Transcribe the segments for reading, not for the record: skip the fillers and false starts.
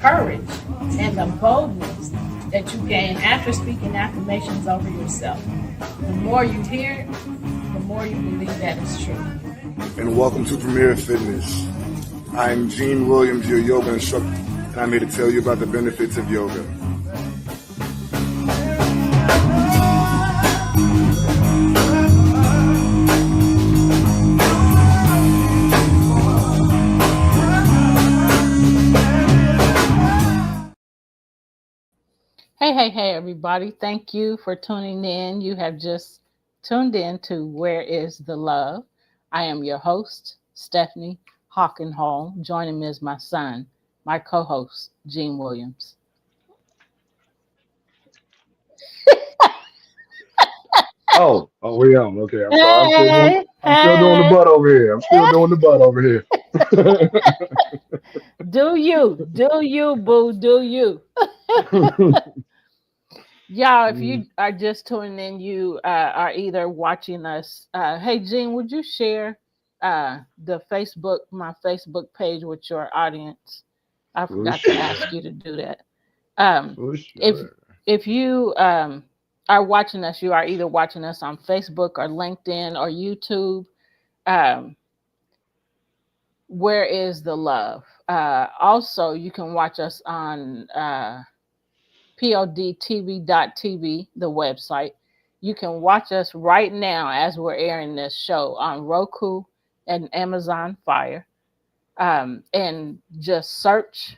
Courage and the boldness that you gain after speaking affirmations over yourself. The more you hear it, the more you believe that it's true. And welcome to Premier Fitness. I'm Gene Williams, your yoga instructor, and I'm here to tell you about the benefits of yoga. Hey, everybody. Thank you for tuning in. You have just tuned in to Where is the Love? I am your host, Stephanie Hockenhall. Joining me is my son, my co-host, Gene Williams. Oh, we on. Okay, I'm sorry. I'm still doing the butt over here. Do you, boo, do you. Y'all, if you are just tuning in, you are either watching us. Hey, Gene, would you share my Facebook page with your audience? I forgot to ask you to do that. If you are watching us, you are either watching us on Facebook or LinkedIn or YouTube. Where is the Love? Also, you can watch us on podtv.tv, the website. You can watch us right now as we're airing this show on Roku and Amazon Fire. And just search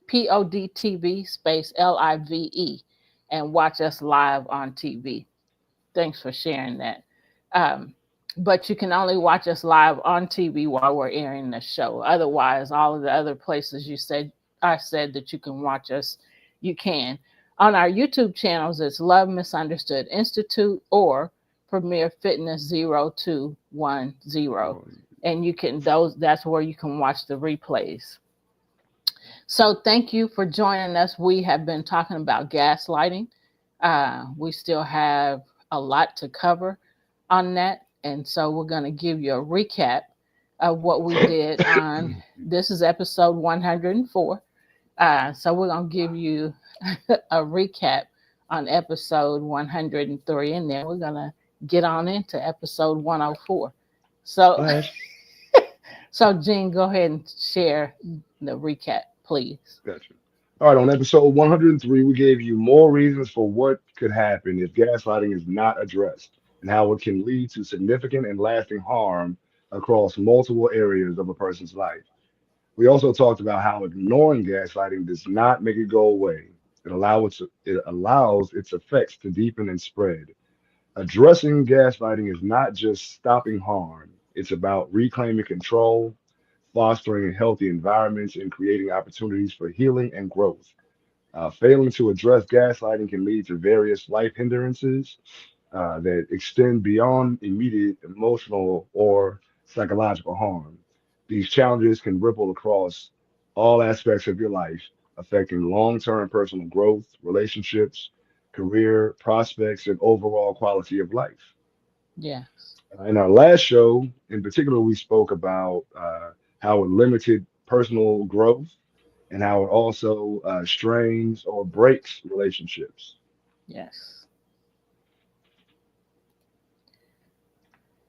PODTV space LIVE and watch us live on TV. Thanks for sharing that. But you can only watch us live on TV while we're airing the show. Otherwise, all of the other places I said that you can watch us, you can. On our YouTube channels, it's Love Misunderstood Institute or Premier Fitness 0210. And that's where you can watch the replays. So thank you for joining us. We have been talking about gaslighting. We still have a lot to cover on that. And so we're going to give you a recap of what we did on, this is episode 104. So we're going to give you a recap on episode 103, and then we're going to get on into episode 104. So, so Gene, go ahead and share the recap, please. Gotcha. All right, on episode 103, we gave you more reasons for what could happen if gaslighting is not addressed and how it can lead to significant and lasting harm across multiple areas of a person's life. We also talked about how ignoring gaslighting does not make it go away. It allows its effects to deepen and spread. Addressing gaslighting is not just stopping harm, it's about reclaiming control, fostering healthy environments, and creating opportunities for healing and growth. Failing to address gaslighting can lead to various life hindrances that extend beyond immediate emotional or psychological harm. These challenges can ripple across all aspects of your life, affecting long term personal growth, relationships, career prospects, and overall quality of life. Yes. In our last show, in particular, we spoke about how it limited personal growth and how it also strains or breaks relationships. Yes.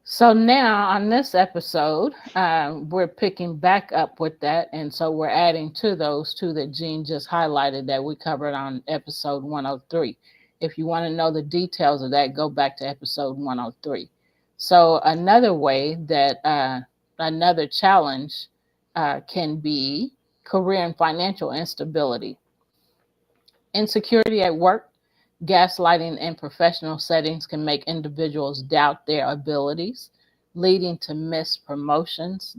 So now on this episode, we're picking back up with that. And so we're adding to those two that Gene just highlighted that we covered on episode 103. If you want to know the details of that, go back to episode 103. So another way that another challenge can be career and financial instability, insecurity at work. Gaslighting in professional settings can make individuals doubt their abilities, leading to missed promotions,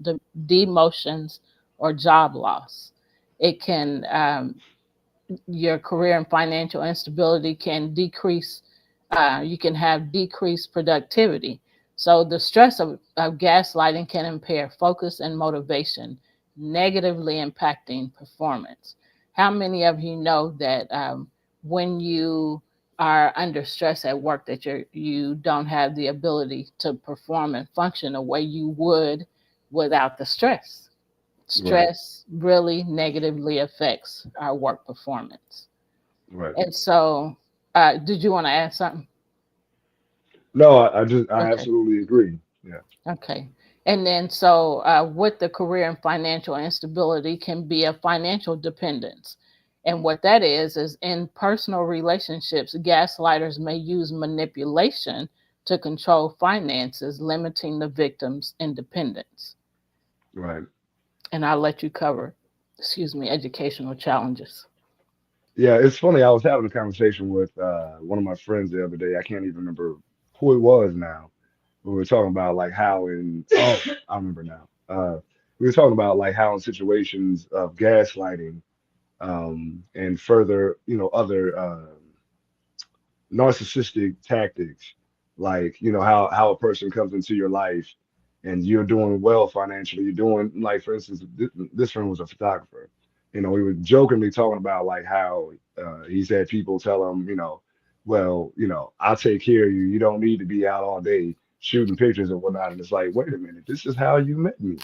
demotions, or job loss. It can, your career and financial instability can decrease You can have decreased productivity. So the stress of gaslighting can impair focus and motivation, negatively impacting performance. How many of you know that when you are under stress at work, that you don't have the ability to perform and function the way you would without the stress? Right. Stress really negatively affects our work performance. Right. And so, did you want to add something? No, I Okay. absolutely agree. Yeah. Okay. And then, so with the career and financial instability can be a financial dependence. And what that is in personal relationships, gaslighters may use manipulation to control finances, limiting the victim's independence. Right. And I'll let you cover, excuse me, educational challenges. Yeah, it's funny. I was having a conversation with one of my friends the other day. I can't even remember who it was now. We were talking about like how in I remember now. We were talking about like how in situations of gaslighting and further, other narcissistic tactics, like how a person comes into your life and you're doing well financially. You're doing like, for instance, this friend was a photographer. We were jokingly talking about like how he's had people tell him, well, I'll take care of you. You don't need to be out all day shooting pictures and whatnot. And it's like, wait a minute, this is how you met me.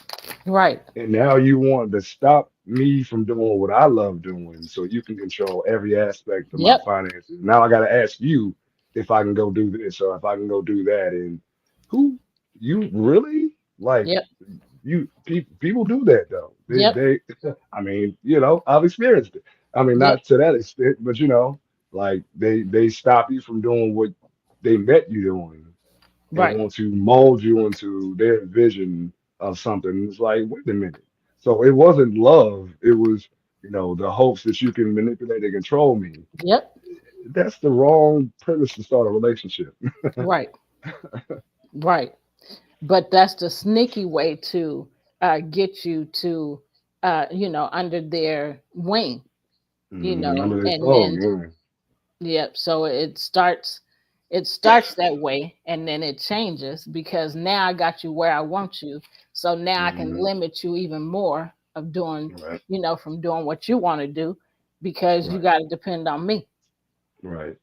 Right. And now you want to stop me from doing what I love doing so you can control every aspect of my Yep. finances. Now I got to ask you if I can go do this or if I can go do that. And who you really like? Yep. People do that though. Yep. I mean, I've experienced it. I mean, Yep. not to that extent, but like they stop you from doing what they met you doing and Right. want to mold you into their vision of something. It's like, wait a minute. So it wasn't love. It was, the hopes that you can manipulate and control me. Yep. That's the wrong premise to start a relationship. Right. Right. But that's the sneaky way to get you to, under their wing, Under this, and oh then, man, yep. So it starts that way, and then it changes because now I got you where I want you. So now I can hmm limit you even more of doing, right, from doing what you want to do because you right, got to depend on me, right,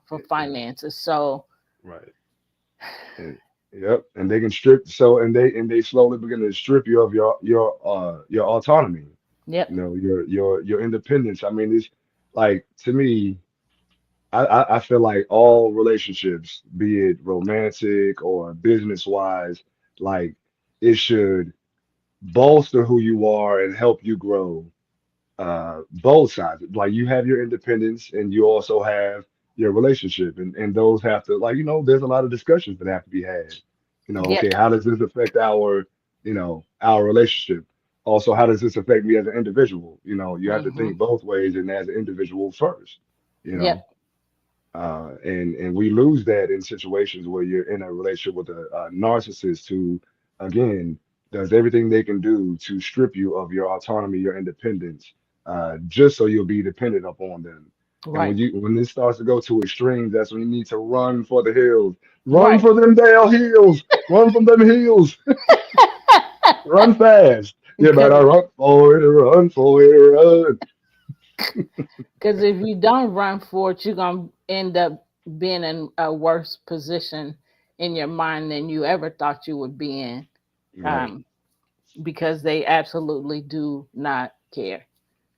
for yeah, finances. So, right. And, yep, and they can strip. So and they slowly begin to strip you of your autonomy. yep. Your independence. I mean, it's like to me. I feel like all relationships, be it romantic or business wise, like it should bolster who you are and help you grow. Both sides. Like you have your independence and you also have your relationship, and those have to like there's a lot of discussions that have to be had. Yep. Okay, how does this affect our relationship? Also, how does this affect me as an individual? You have to Hmm. think both ways and as an individual first. You Yep. know and we lose that in situations where you're in a relationship with a narcissist who, again, does everything they can do to strip you of your autonomy, your independence, just so you'll be dependent upon them. And Right. when this starts to go to extremes, that's when you need to run for the hills, run Right. for them Dale hills, run from them hills, run fast. You Because better run for it, run for it, run. if you don't run for it, you're gonna end up being in a worse position in your mind than you ever thought you would be in. Right, Um, because they absolutely do not care.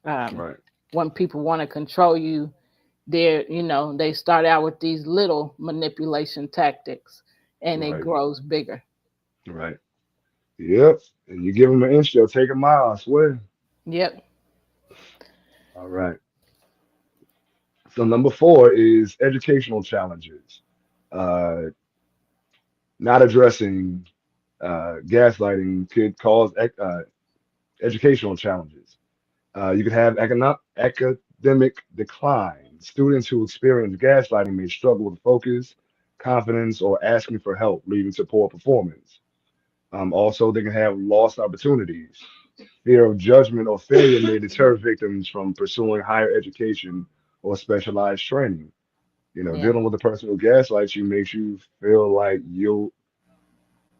Um, right, when people want to control you, they start out with these little manipulation tactics, and it right, grows bigger. right. Yep. And you give them an inch, they'll take a mile, I swear. Yep. All right. So number four is educational challenges. Uh, Not addressing gaslighting could cause educational challenges. You could have academic decline. Students who experience gaslighting may struggle with focus, confidence, or asking for help, leading to poor performance. Also, they can have lost opportunities. Fear of judgment or failure may deter victims from pursuing higher education or specialized training. Yeah. Dealing with a person who gaslights you makes you feel like you're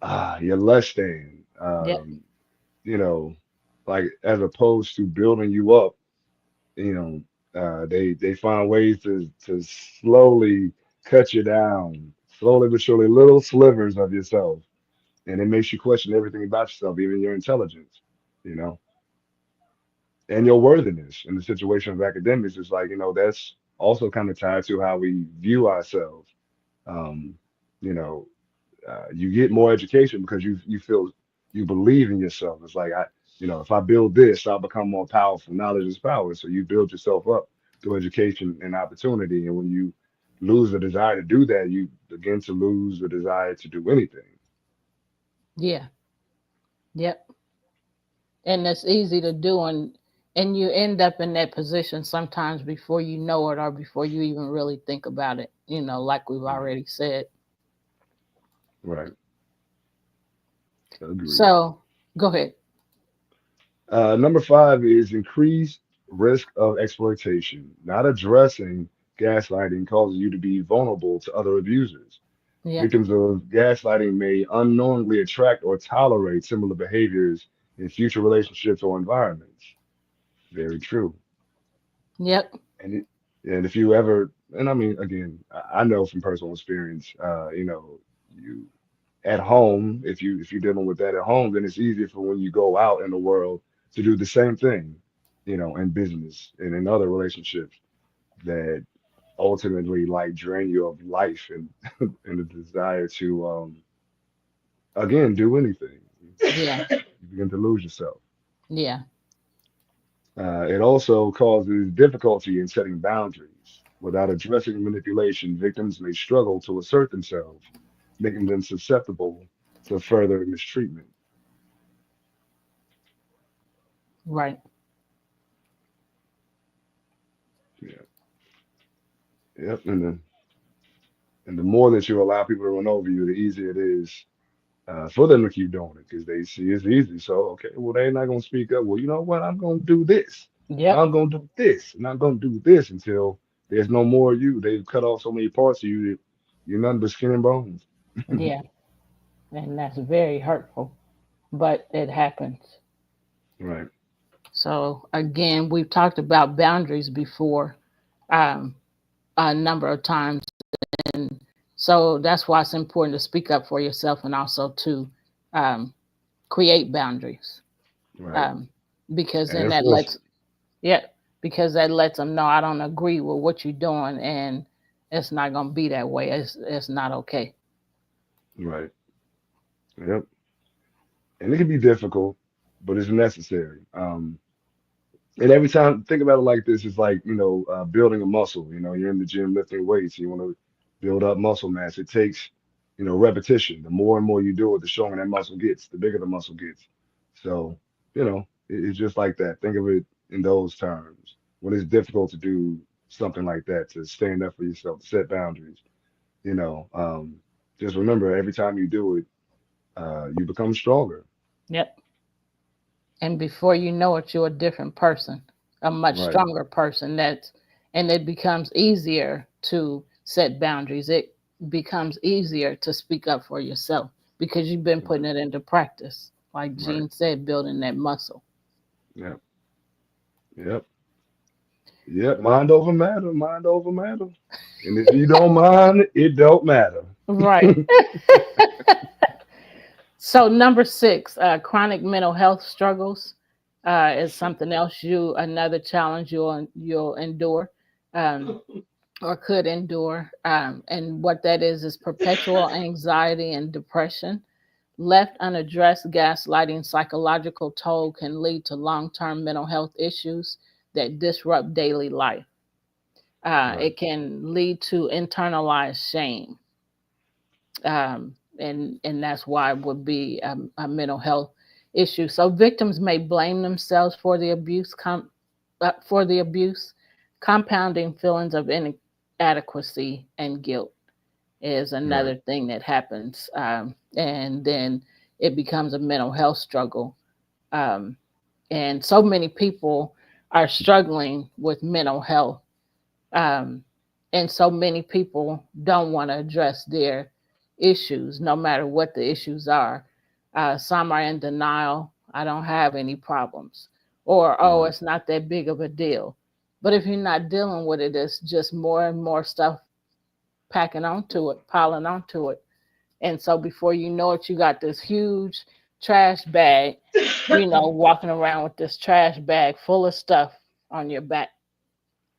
less than, Yep. you know, like as opposed to building you up, you know, they find ways to slowly cut you down, slowly but surely, little slivers of yourself, and it makes you question everything about yourself, even your intelligence, you know, and your worthiness. In the situation of academics, it's like, that's also kind of tied to how we view ourselves. Um, you know, you get more education because you feel you believe in yourself. It's like if I build this, I'll become more powerful. Knowledge is power, so you build yourself up through education and opportunity. And when you lose the desire to do that, you begin to lose the desire to do anything. Yeah. Yep. And it's easy to do, and you end up in that position sometimes before you know it or before you even really think about it, like we've Right. already said. Right. Agreed. So go ahead. Number five is increased risk of exploitation. Not addressing gaslighting causes you to be vulnerable to other abusers. Yep. Victims of gaslighting may unknowingly attract or tolerate similar behaviors in future relationships or environments. Very true. Yep. And and if you ever, and I mean, again, I know from personal experience, you at home, if you're dealing with that at home, then it's easier for when you go out in the world to do the same thing, in business and in other relationships that ultimately like drain you of life and and the desire to again do anything. Yeah. You begin to lose yourself. Yeah. It also causes difficulty in setting boundaries. Without addressing manipulation, victims may struggle to assert themselves, making them susceptible to further mistreatment. Right. Yeah. Yep. And the more that you allow people to run over you, the easier it is for them to keep doing it because they see it's easy. So, okay, well, they're not going to speak up. Well, you know what? I'm going to do this. Yep. I'm going to do this. And I'm going to do this until there's no more of you. They've cut off so many parts of you that you're nothing but skin and bones. Yeah. And that's very hurtful, but it happens. Right. So again, we've talked about boundaries before, um, a number of times, and so that's why it's important to speak up for yourself and also to um, create boundaries, Right. um, because And then that enforce lets, it. yeah, because that lets them know I don't agree with what you're doing, and it's not going to be that way. It's not okay. Right. Yep. And it can be difficult, but it's necessary. And every time, think about it like this, it's like, building a muscle. You're in the gym lifting weights, you want to build up muscle mass. It takes, repetition. The more and more you do it, the stronger that muscle gets, the bigger the muscle gets. So, it's just like that. Think of it in those terms. When it's difficult to do something like that, to stand up for yourself, to set boundaries, you know, um, just remember every time you do it, you become stronger. Yep. And before you know it, you're a different person, a much Right. stronger person. And it becomes easier to set boundaries. It becomes easier to speak up for yourself because you've been putting Right. it into practice. Like Right. Gene said, building that muscle. Yep. Yep. Yep, mind over matter, mind over matter. And if you don't mind, it don't matter. Right. So number six, chronic mental health struggles is something else another challenge you'll endure. Um, or could endure. And what that is perpetual anxiety and depression. Left unaddressed, gaslighting psychological toll can lead to long term mental health issues that disrupt daily life. Right, It can lead to internalized shame. And that's why it would be a mental health issue. So victims may blame themselves for the abuse, compounding feelings of inadequacy and guilt is right, another thing that happens. And then it becomes a mental health struggle. Um, and so many people are struggling with mental health. Um, And so many people don't want to address their issues, no matter what the issues are. Some are in denial. I don't have any problems. Or, oh, Right. it's not that big of a deal. But if you're not dealing with it, it's just more and more stuff packing onto it, piling onto it. And so before you know it, you got this huge trash bag, walking around with this trash bag full of stuff on your back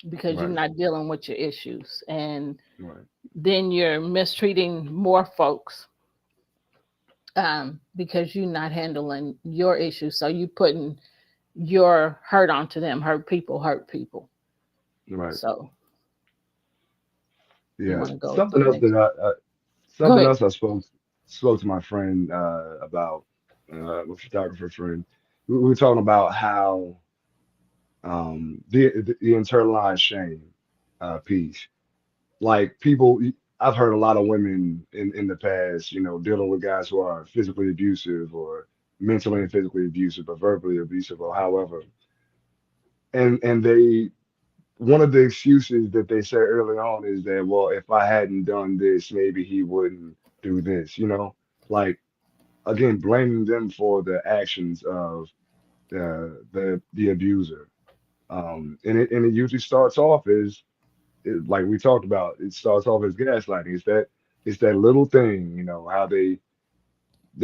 because you're Right. not dealing with your issues. And Right. then you're mistreating more folks because you're not handling your issues. So you putting your hurt onto them. Hurt people hurt people. Right. So you Yeah. want to go to the That next. Go something ahead. else I spoke to my friend about, my photographer friend. We were talking about how the internalized shame piece. Like people, I've heard a lot of women in the past, dealing with guys who are physically abusive or mentally and physically abusive or verbally abusive or however, and they one of the excuses that they say early on is that, well, if I hadn't done this, maybe he wouldn't do this, like again, blaming them for the actions of the abuser. And it usually starts off as like we talked about, it starts off as gaslighting. It's that little thing, how they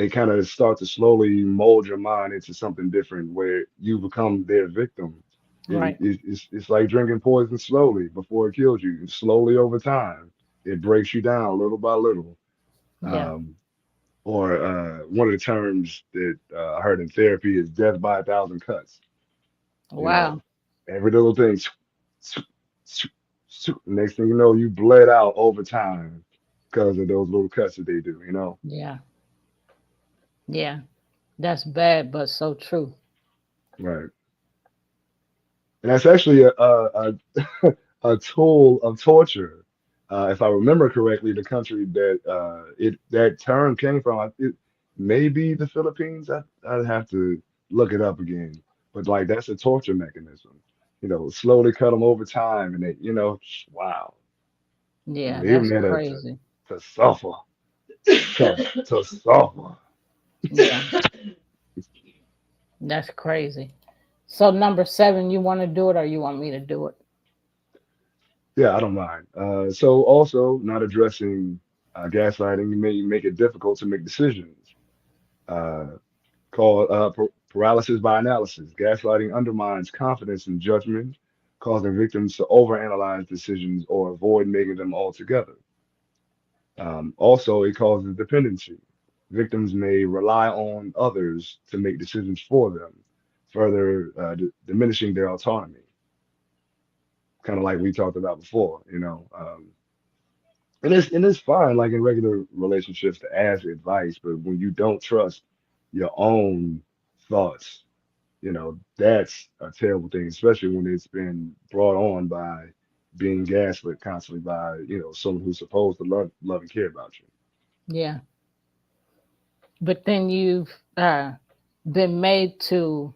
kind of start to slowly mold your mind into something different where you become their victim. Right. It's like drinking poison slowly before it kills you. Slowly over time, it breaks you down little by little. Yeah. Or one of the terms that I heard in therapy is death by a thousand cuts. You know, Wow. every little thing. Next thing you know, you bled out over time because of those little cuts that they do. Yeah. Yeah. That's bad, but so true. Right. And that's actually a tool of torture. If I remember correctly, the country that that term came from, it may be the Philippines. I'd have to look it up again. But like that's a torture mechanism. Slowly cut them over time, and wow, Yeah, leave them that's there crazy. to suffer, to suffer. Yeah, that's crazy. So number 7, you want to do it or you want me to do it? Yeah, I don't mind. So also not addressing gaslighting may make it difficult to make decisions. Uh, called paralysis by analysis. Gaslighting undermines confidence in judgment, causing victims to overanalyze decisions or avoid making them altogether. Also, it causes dependency. Victims may rely on others to make decisions for them, further diminishing their autonomy. Kind of like we talked about before. And it's fine, like in regular relationships, to ask advice, but when you don't trust your own thoughts, that's a terrible thing, especially when it's been brought on by being gaslit constantly by, someone who's supposed to love and care about you. Yeah. But then you've been made to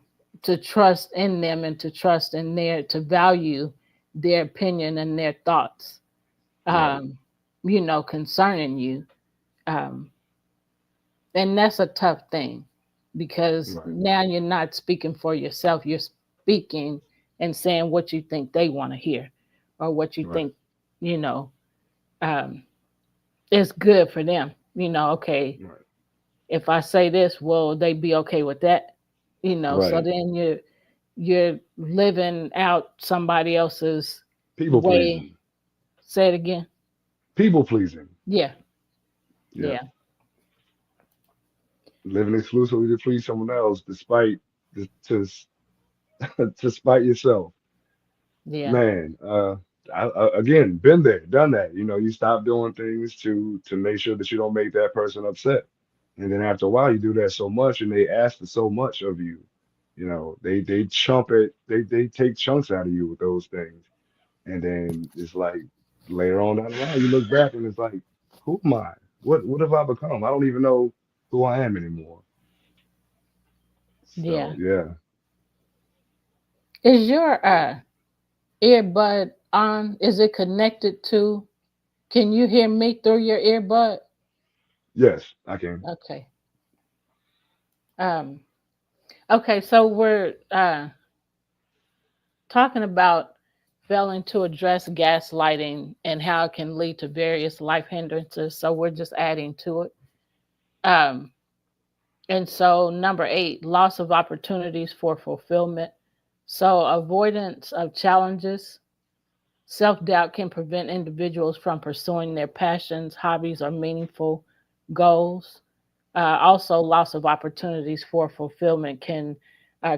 trust in them and to trust in to value their opinion and their thoughts, Right, um, concerning you. Um, and that's a tough thing because right, now you're not speaking for yourself. You're speaking and saying what you think they want to hear or what you right, think, you know, um, is good for them. Okay, right, if I say this, will they be okay with that? So right. then you're living out somebody else's People way. pleasing. Say it again. People pleasing. Yeah, Yeah. yeah, Living exclusively to please someone else despite to to spite yourself. yeah, Man, again, been there, done that. You stop doing things to make sure that you don't make that person upset. And then after a while, you do that so much, and they ask for so much of you. They chump it, they take chunks out of you with those things. And then it's like later on down the line, you look back and it's like, who am I? What have I become? I don't even know who I am anymore. So yeah. yeah. Is your earbud on? Is it connected to? Can you hear me through your earbud? Yes, I can. Okay. Um. Okay. So we're talking about failing to address gaslighting and how it can lead to various life hindrances. So we're just adding to it. Um. And so number 8, loss of opportunities for fulfillment. So avoidance of challenges. Self doubt can prevent individuals from pursuing their passions, hobbies, or meaningful goals. Also, loss of opportunities for fulfillment can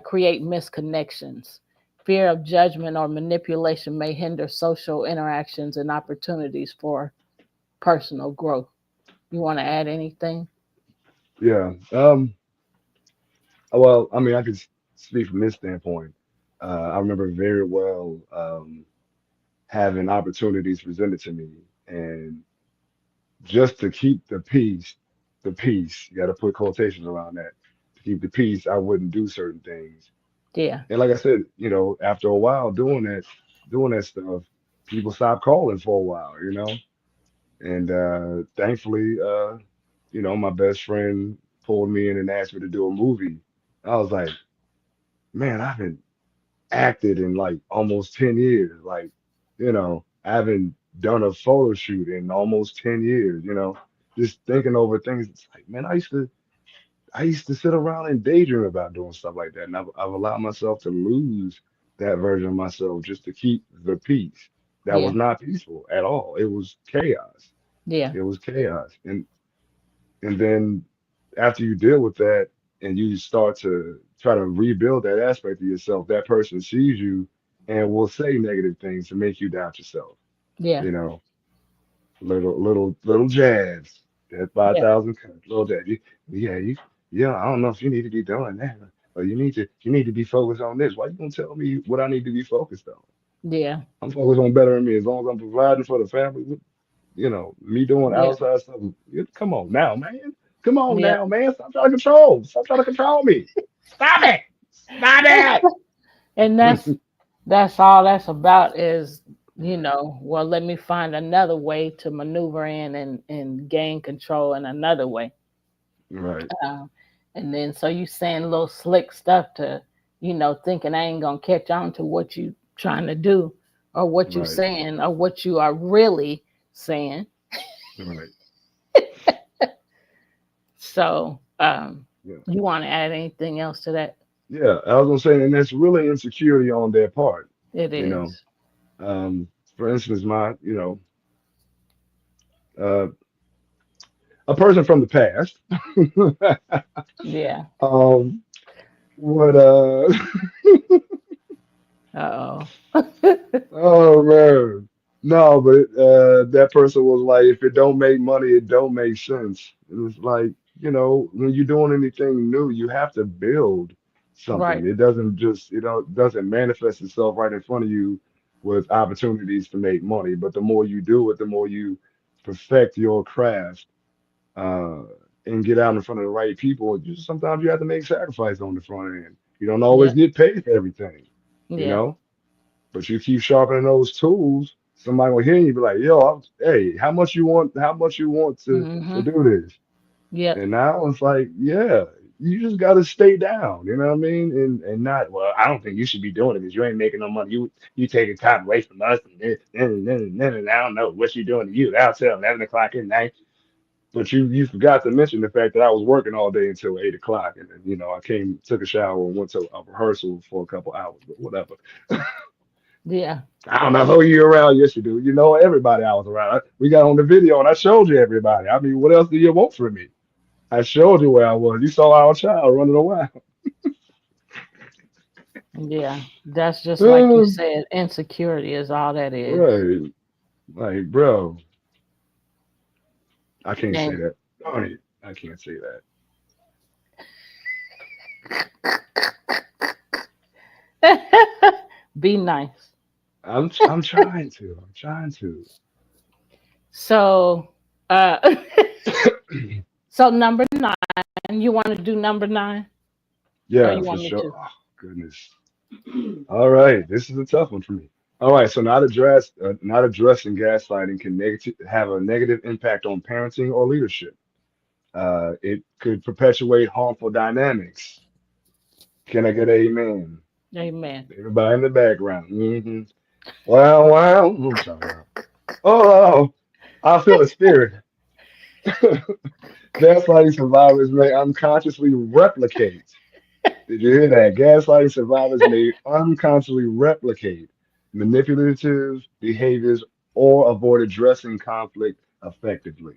create misconnections. Fear of judgment or manipulation may hinder social interactions and opportunities for personal growth. You want to add anything? Yeah. Well, I mean, I could speak from this standpoint. I remember very well having opportunities presented to me, and just to keep the peace, you got to put quotations around that. To keep the peace, I wouldn't do certain things. Yeah, And like I said, after a while doing that stuff, people stopped calling for a while, And thankfully, my best friend pulled me in and asked me to do a movie. I was like, man, I haven't acted in like almost 10 years. Like, I haven't done a photo shoot in almost 10 years, just thinking over things. It's like, man, I used to sit around and daydream about doing stuff like that. And I've allowed myself to lose that version of myself just to keep the peace. That was yeah, not peaceful at all. It was chaos. yeah, It was chaos. And then after you deal with that and you start to try to rebuild that aspect of yourself, that person sees you and will say negative things to make you doubt yourself. yeah, You know, little jabs at five yeah, thousand cuts. Little jabs. Yeah. I don't know if you need to be doing that, or you need to be focused on this. Why you gonna tell me what I need to be focused on? yeah, I'm focused on bettering me as long as I'm providing for the family. Me doing yeah, outside stuff. Come on now, man. Come on yeah. now, man. Stop trying to control. Stop trying to control me. Stop it. Stop it. And that's all that's about is, well, let me find another way to maneuver in and gain control in another way. Right, uh, and then so you saying little slick stuff to, thinking I ain't gonna catch on to what you trying to do, or what you right, saying, or what you are really saying. right. So Yeah, you want to add anything else to that? yeah. I was gonna say, and that's really insecurity on their part. It You know, is. for instance, uh, a person from the past, Yeah. um, would Uh-oh. oh man. No, but that person was like, if it don't make money, it don't make sense. It was like, when you're doing anything new, you have to build something. Right. It doesn't just, doesn't manifest itself right in front of you with opportunities to make money. But the more you do it, the more you perfect your craft uh, and get out in front of the right people. Sometimes you have to make sacrifice on the front end. You don't always Yeah. get paid for everything, you Yeah. know? But you keep sharpening those tools, somebody will hear you and be like, yo, hey, how much you want? How much you want to Mm-hmm. do this? Yep. And now it's like, yeah, you just got to stay down. You know what I mean? And not, well, I don't think you should be doing it because you ain't making no money. You taking time away from us, and I don't know what you doing to you out till 11 o'clock at night. But you forgot to mention the fact that I was working all day until 8 o'clock, and then I came, took a shower, and went to a rehearsal for a couple hours, but whatever. Yeah. I don't know who you around. Yes, you do. You know everybody I was around. We got on the video and I showed you everybody. I mean, what else do you want from me? I showed you where I was. You saw our child running around. Yeah. That's just like you said. Insecurity is all that is. Right. Like, bro, I can't say And that. Darn it. I can't say that. be nice. I'm trying to. I'm trying to. So, uh, so number 9. You want to do number 9, or Yeah, you for want me sure. to? Oh, goodness. All right. This is a tough one for me. All right, so not addressing gaslighting can have a negative impact on parenting or leadership. It could perpetuate harmful dynamics. Can I get an amen? Amen. Everybody in the background. Wow, wow. I'm sorry, y'all. Oh, I feel the spirit. Gaslighting survivors may unconsciously replicate. Did you hear that? Gaslighting survivors may unconsciously replicate manipulative behaviors or avoid addressing conflict effectively.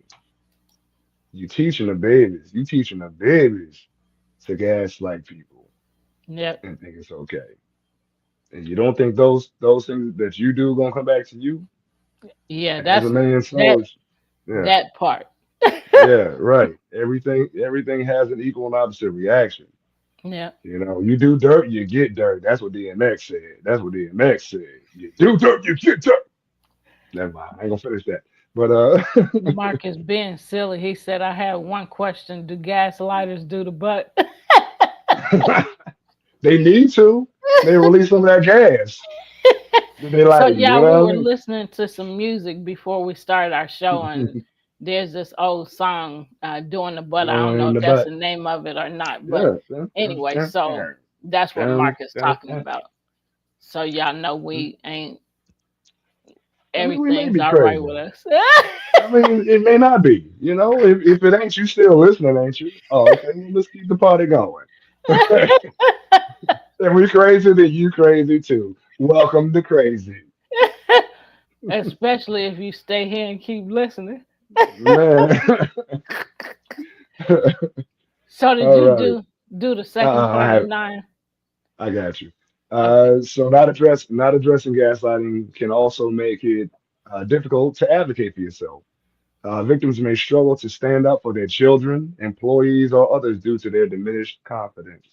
You teaching the babies to gaslight people Yep. and think it's okay. And you don't think those things that you do gonna come back to you Yeah, as a man that so yeah, that part. yeah, right. Everything has an equal and opposite reaction. Yeah. You know, you do dirt, you get dirt. That's what DMX said. That's what DMX said. You do dirt, you get dirt. Never mind. I ain't gonna finish that. But Marcus being silly, he said, I had one question. Do gaslighters do the butt? they need to. They release some of that gas. They So, like, you yeah, we know were what listening to some music before we started our show, I and mean? there's this old song, Doing the Butt. I don't Going know in if the that's butt. the name of it or not, but Yeah. anyway, so that's what Down, Mark is down, talking down. about. So, y'all know we ain't, I mean, we may everything's be all right crazy. with us. I mean, it may not be. You know, if it ain't you still listening, ain't you? Oh, okay. Well, let's keep the party going. If we crazy, then you crazy too. Welcome to crazy. Especially if you stay here and keep listening. Man. So did All you right. do the second I part of have. 9? I got you. Okay. So not addressing gaslighting can also make it difficult to advocate for yourself. Victims may struggle to stand up for their children, employees, or others due to their diminished confidence.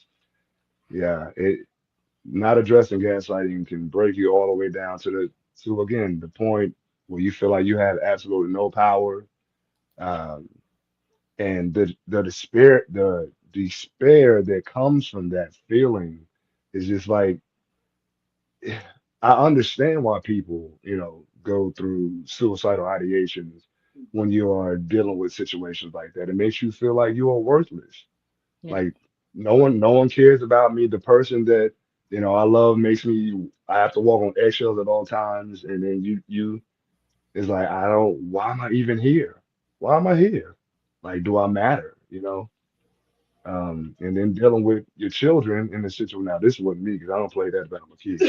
Yeah, not addressing gaslighting can break you all the way down to again the point where you feel like you have absolutely no power, um, and the despair that comes from that feeling is just like I understand why people, go through suicidal ideations when you are dealing with situations like that. It makes you feel like you are worthless. Yeah. Like no one cares about me. The person that, I love makes me I have to walk on eggshells at all times. And then you it's like why am I even here? Why am I here? Like, do I matter? And then dealing with your children in the situation. Now, this wasn't me because I don't play that about my kids.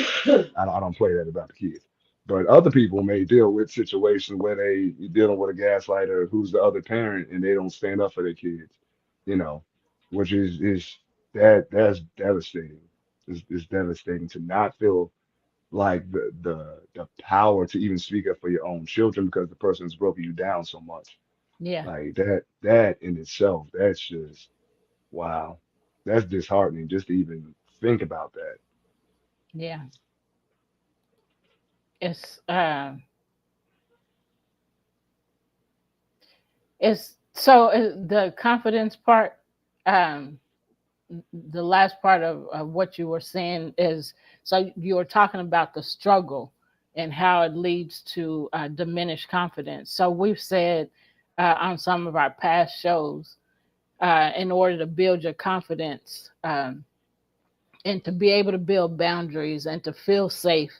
I don't play that about the kids. But other people may deal with situations where you're dealing with a gaslighter who's the other parent and they don't stand up for their kids, you know, which is that's devastating. It's devastating to not feel like the power to even speak up for your own children because the person's broken you down so much. Yeah. Like that in itself, that's just wow. That's disheartening just to even think about that. Yeah. It's the confidence part. Um, the last part of what you were saying is, so you were talking about the struggle and how it leads to diminished confidence. So we've said on some of our past shows, in order to build your confidence, and to be able to build boundaries and to feel safe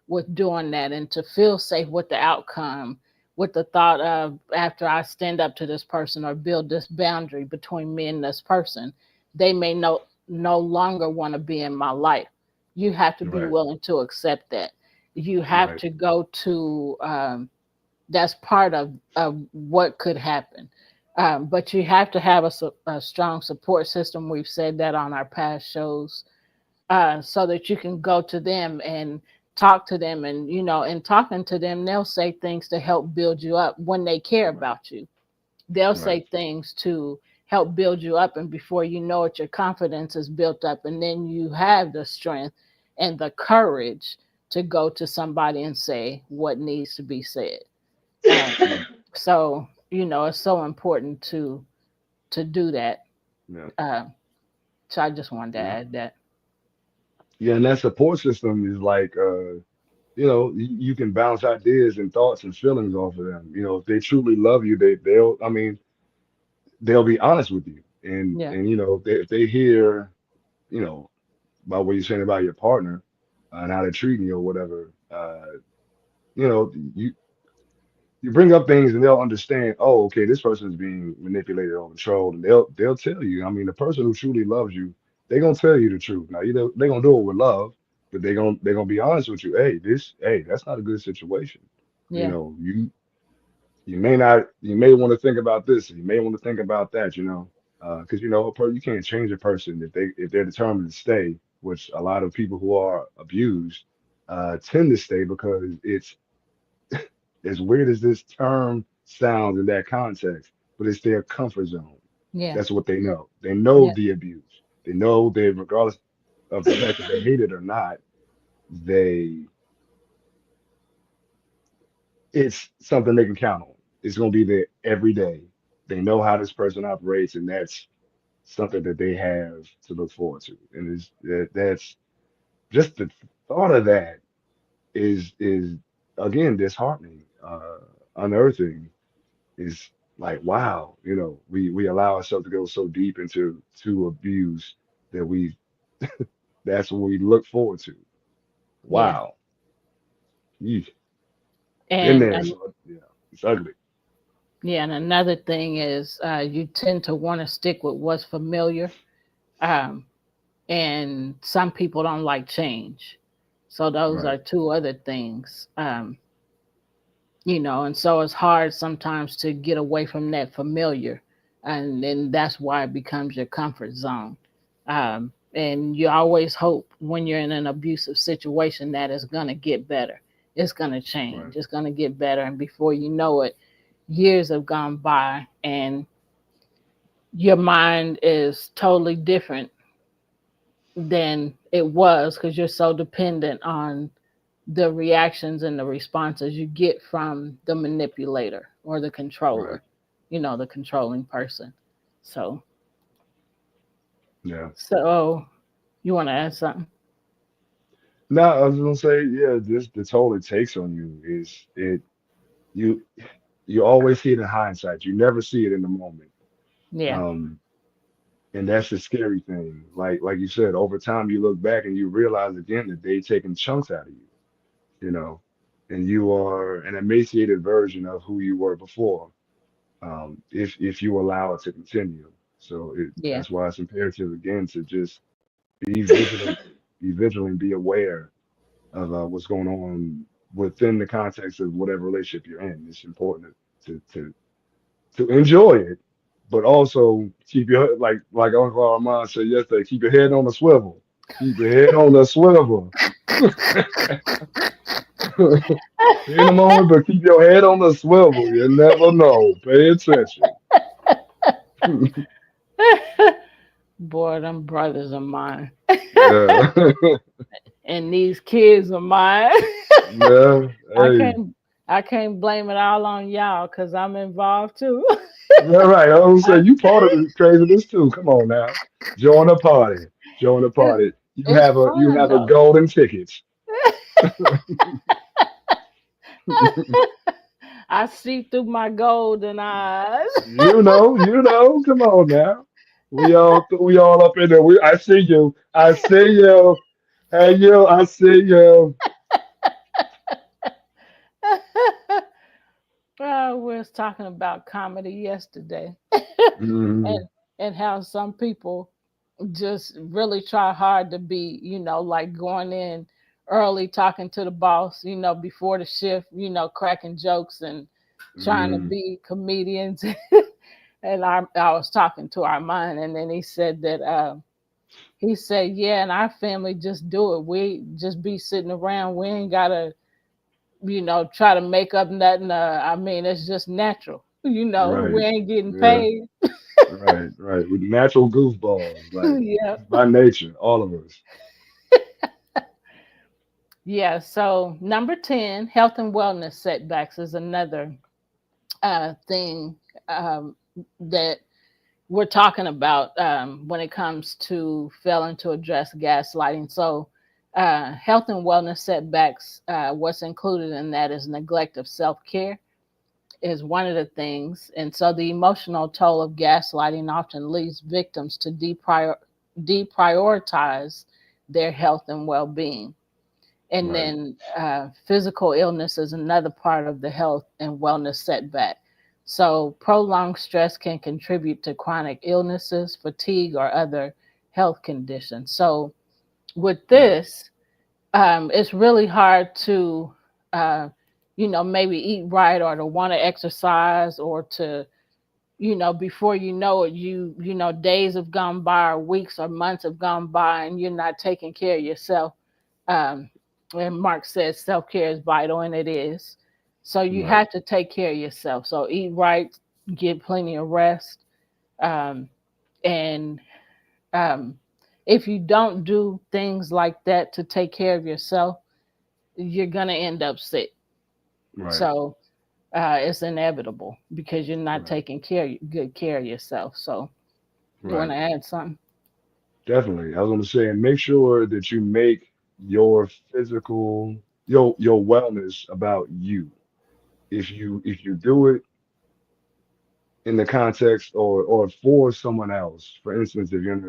with doing that, and to feel safe with the outcome, with the thought of, after I stand up to this person or build this boundary between me and this person, they may no longer want to be in my life. You have to be Right, willing to accept that. You have right, to go to that's part of what could happen. But you have to have a strong support system. We've said that on our past shows, so that you can go to them and talk to them. And, in talking to them, they'll say things to help build you up when they care right, about you. They'll right, say things to help build you up. And before you know it, your confidence is built up. And then you have the strength and the courage to go to somebody and say what needs to be said. Um, yeah, so, it's so important to do that. yeah, Uh, so I just wanted to yeah. add that. Yeah, and that support system is like you can bounce ideas and thoughts and feelings off of them. If they truly love you, I mean, they'll be honest with you. And Yeah. and if they hear, you know, about what you're saying about your partner and how they're treating you or whatever, you know, you bring up things and they'll understand, oh, okay, this person is being manipulated or controlled, and they'll tell you. I mean, the person who truly loves you, they're gonna tell you the truth. Now, they're gonna do it with love, but they're gonna be honest with you. Hey, that's not a good situation. You Yeah. know, you may not, you may want to think about this, you may want to think about that, because you can't change a person if they're determined to stay, which a lot of people who are abused tend to stay because it's as weird as this term sounds in that context, but it's their comfort zone. Yeah. That's what they know. They know Yeah. the abuse. They know that regardless of the fact that they hate it or not, they it's something they can count on. It's gonna be there every day. They know how this person operates, and that's something that they have to look forward to. And that's just the thought of that is again disheartening, unearthing. Is like, wow, we allow ourselves to go so deep into abuse that that's what we look forward to. Yeah. Wow. Yeesh. Been And, there, and so yeah, it's ugly. yeah, and another thing is you tend to want to stick with what's familiar. Um, and some people don't like change. So those Right, are two other things. And so it's hard sometimes to get away from that familiar. And then that's why it becomes your comfort zone. And you always hope when you're in an abusive situation that it's going to get better. It's going to right, change. It's going to get better. And before you know it, years have gone by and your mind is totally different than it was because you're so dependent on the reactions and the responses you get from the manipulator or the right. controller, the controlling person. So, Yeah. so you want to add something? No, I was gonna say, yeah, this the toll it takes on you is you you always see it in hindsight. You never see it in the moment. Yeah, Um, and that's the scary thing. Like you said, over time you look back and you realize again that they've taken chunks out of you, you know, and you are an emaciated version of who you were before. If you allow it to continue. So yeah, that's why it's imperative again to just be vigilant, be aware of what's going on within the context of whatever relationship you're in. It's important to enjoy it, but also keep your like Uncle Armand said yesterday, keep your head on the swivel. Keep your head on the swivel. Be in the moment, but keep your head on the swivel. You never know. Pay attention. boy, them brothers of mine Yeah. and these kids of mine. Yeah. I Hey. can't, I can't blame it all on y'all because I'm involved too. Yeah, right. I was I, saying you part of the craziness too. Come on now. Join the party. Join the it's, party. You it's have fun a though. golden ticket. I see through my golden eyes. Come on now. We all up in there. I see you. I see you. Hey you, I see you. Well, we was talking about comedy yesterday, Hmm. and how some people just really try hard to be, like going in early, talking to the boss, before the shift, cracking jokes and trying to Hmm. be comedians. And I was talking to Armand, and then he said that he said, yeah, and our family just do it. We just be sitting around. We ain't gotta, try to make up nothing. I mean, it's just natural. We Right. ain't getting Yeah. paid. Right. With natural goofballs, like Yeah. by nature, all of us. Yeah. So number 10, health and wellness setbacks is another thing that we're talking about when it comes to failing to address gaslighting. So Health and wellness setbacks, what's included in that is neglect of self-care is one of the things. And so the emotional toll of gaslighting often leads victims to deprioritize their health and well-being. And Right. then physical illness is another part of the health and wellness setback. So prolonged stress can contribute to chronic illnesses, fatigue, or other health conditions. So with Right. this, it's really hard to, uh, maybe eat right or to want to exercise or to, before you know it, days have gone by or weeks or months have gone by and you're not taking care of yourself. Um, and Mark says self care is vital, and it is. So you Right. have to take care of yourself. So eat right, get plenty of rest, um, and um, if you don't do things like that to take care of yourself, you're gonna end up sick. Right. So it's inevitable because you're not Right. taking good care of yourself. So you want Right. to add something? Definitely. I was gonna say, and make sure that you make your physical, your wellness about you. If you do it in the context or for someone else, for instance, if you're in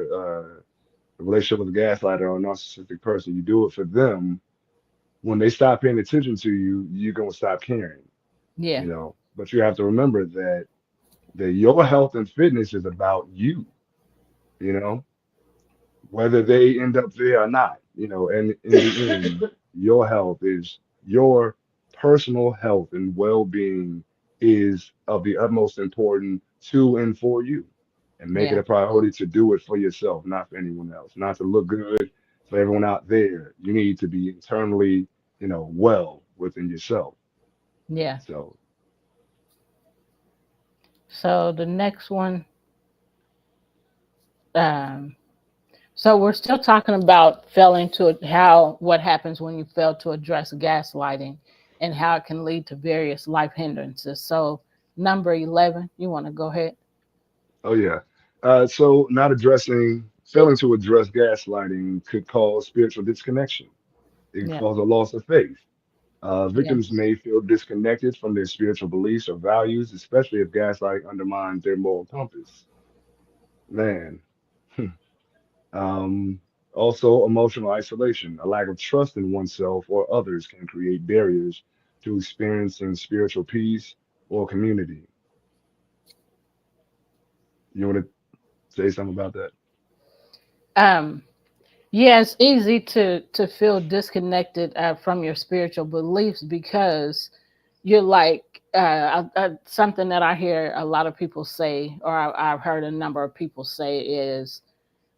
a relationship with a gaslighter or a narcissistic person, you do it for them. When they stop paying attention to you, you're gonna stop caring, Yeah, But you have to remember that your health and fitness is about you, you know, whether they end up there or not, and in the end, your health is your personal health and well-being is of the utmost importance to and for you. And make it yeah, a priority to do it for yourself, not for anyone else, not to look good for everyone out there. You need to be internally, well within yourself. yeah. So, So the next one, um, so we're still talking about failing to how what happens when you fail to address gaslighting and how it can lead to various life hindrances. So number 11, you want to go ahead? oh yeah. So not failing to address gaslighting could cause spiritual disconnection. It can Yeah, cause a loss of faith. Victims yes. may feel disconnected from their spiritual beliefs or values, especially if gaslighting undermines their moral compass. Man. Um, Also, emotional isolation, a lack of trust in oneself or others can create barriers to experiencing spiritual peace or community. You want to say something about that? Um, yeah, it's easy to feel disconnected from your spiritual beliefs because you're like something that I hear a lot of people say, or I've heard a number of people say is,